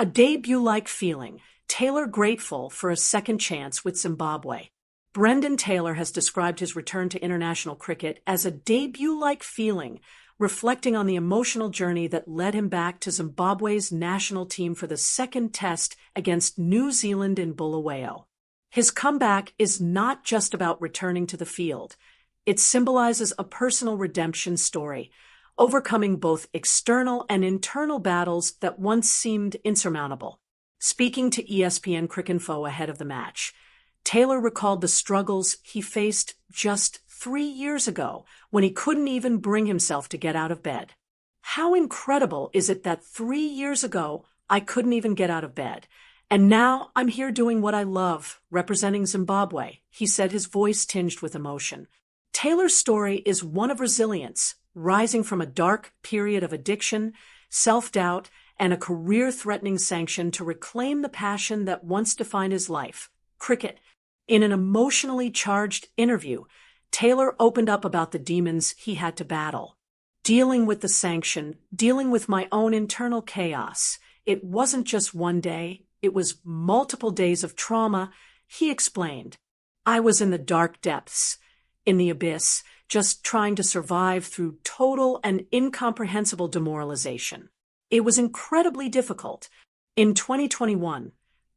A debut-like feeling, Taylor grateful for a second chance with Zimbabwe. Brendan Taylor has described his return to international cricket as a debut-like feeling, reflecting on the emotional journey that led him back to Zimbabwe's national team for the second test against New Zealand in Bulawayo. His comeback is not just about returning to the field. It symbolizes a personal redemption story, overcoming both external and internal battles that once seemed insurmountable. Speaking to ESPN Cricinfo ahead of the match, Taylor recalled the struggles he faced just 3 years ago when he couldn't even bring himself to get out of bed. How incredible is it that 3 years ago I couldn't even get out of bed, and now I'm here doing what I love, representing Zimbabwe, he said, his voice tinged with emotion. Taylor's story is one of resilience, rising from a dark period of addiction, self-doubt, and a career-threatening sanction to reclaim the passion that once defined his life, cricket. In an emotionally charged interview, Taylor opened up about the demons he had to battle. Dealing with the sanction, dealing with my own internal chaos. It wasn't just one day, it was multiple days of trauma, he explained. I was in the dark depths, in the abyss, just trying to survive through total and incomprehensible demoralization. It was incredibly difficult. In 2021,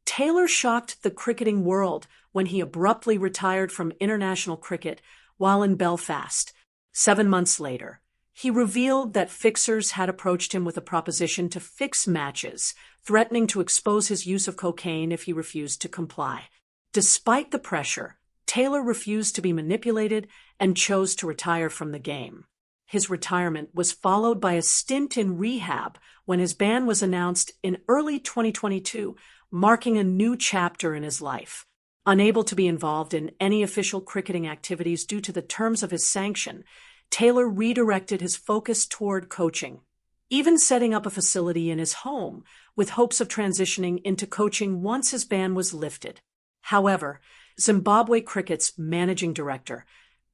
Taylor shocked the cricketing world when he abruptly retired from international cricket while in Belfast. 7 months later, he revealed that fixers had approached him with a proposition to fix matches, threatening to expose his use of cocaine if he refused to comply. Despite the pressure, Taylor refused to be manipulated and chose to retire from the game. His retirement was followed by a stint in rehab when his ban was announced in early 2022, marking a new chapter in his life. Unable to be involved in any official cricketing activities due to the terms of his sanction, Taylor redirected his focus toward coaching, even setting up a facility in his home with hopes of transitioning into coaching once his ban was lifted. However, Zimbabwe Cricket's managing director,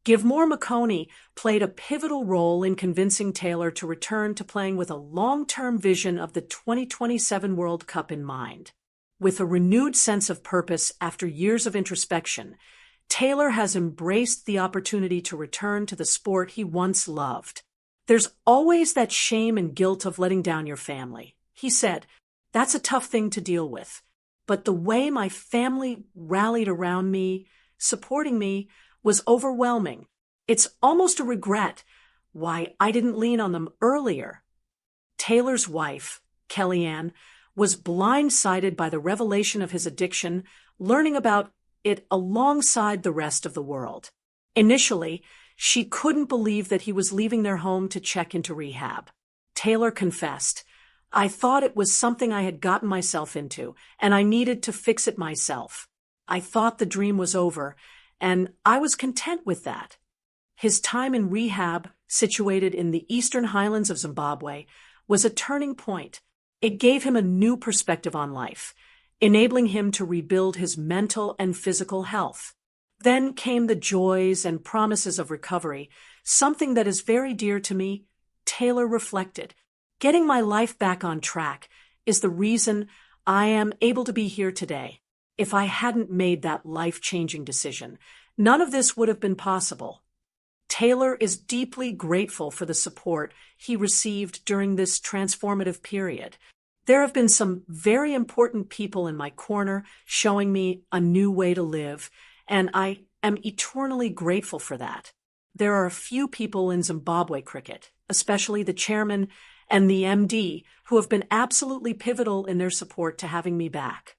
Givemore Makoni, played a pivotal role in convincing Taylor to return to playing with a long-term vision of the 2027 World Cup in mind. With a renewed sense of purpose after years of introspection, Taylor has embraced the opportunity to return to the sport he once loved. There's always that shame and guilt of letting down your family, he said. That's a tough thing to deal with. But the way my family rallied around me, supporting me, was overwhelming. It's almost a regret why I didn't lean on them earlier. Taylor's wife, Kellyanne, was blindsided by the revelation of his addiction, learning about it alongside the rest of the world. Initially, she couldn't believe that he was leaving their home to check into rehab. Taylor confessed, I thought it was something I had gotten myself into, and I needed to fix it myself. I thought the dream was over, and I was content with that. His time in rehab, situated in the eastern highlands of Zimbabwe, was a turning point. It gave him a new perspective on life, enabling him to rebuild his mental and physical health. Then came the joys and promises of recovery, something that is very dear to me, Taylor reflected. Getting my life back on track is the reason I am able to be here today. If I hadn't made that life-changing decision, none of this would have been possible. Taylor is deeply grateful for the support he received during this transformative period. There have been some very important people in my corner showing me a new way to live, and I am eternally grateful for that. There are a few people in Zimbabwe cricket, especially the chairman and the MD, who have been absolutely pivotal in their support to having me back.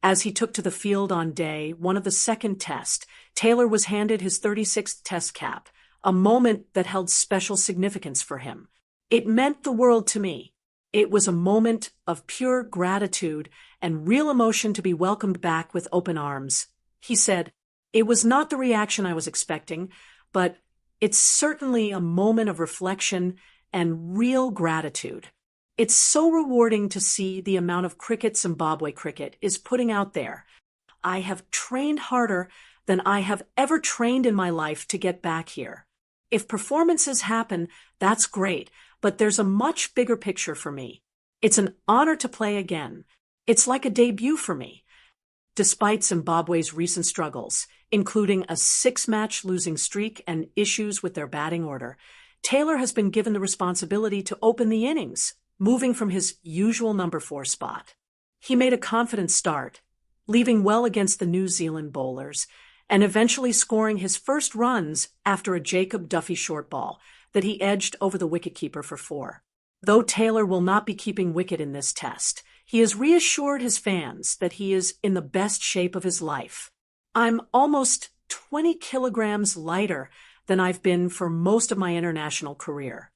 As he took to the field on day one of the second test, Taylor was handed his 36th test cap, a moment that held special significance for him. It meant the world to me. It was a moment of pure gratitude and real emotion to be welcomed back with open arms. He said, it was not the reaction I was expecting, but it's certainly a moment of reflection and real gratitude. It's so rewarding to see the amount of cricket Zimbabwe cricket is putting out there. I have trained harder than I have ever trained in my life to get back here. If performances happen, that's great, but there's a much bigger picture for me. It's an honor to play again, It's like a debut for me. Despite Zimbabwe's recent struggles, including a six-match losing streak and issues with their batting order, Taylor has been given the responsibility to open the innings, moving from his usual number 4 spot. He made a confident start, leaving well against the New Zealand bowlers, and eventually scoring his first runs after a Jacob Duffy short ball that he edged over the wicketkeeper for 4. Though Taylor will not be keeping wicket in this test, he has reassured his fans that he is in the best shape of his life. "I'm almost 20 kilograms lighter than I've been for most of my international career.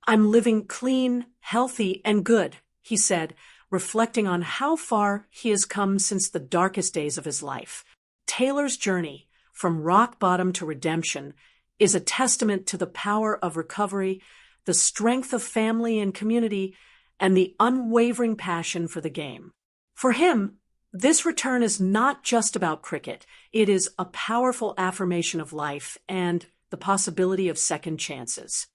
I'm living clean, healthy, and good," he said, reflecting on how far he has come since the darkest days of his life. Taylor's journey, from rock bottom to redemption, is a testament to the power of recovery, the strength of family and community, and the unwavering passion for the game. For him, this return is not just about cricket. It is a powerful affirmation of life and the possibility of second chances.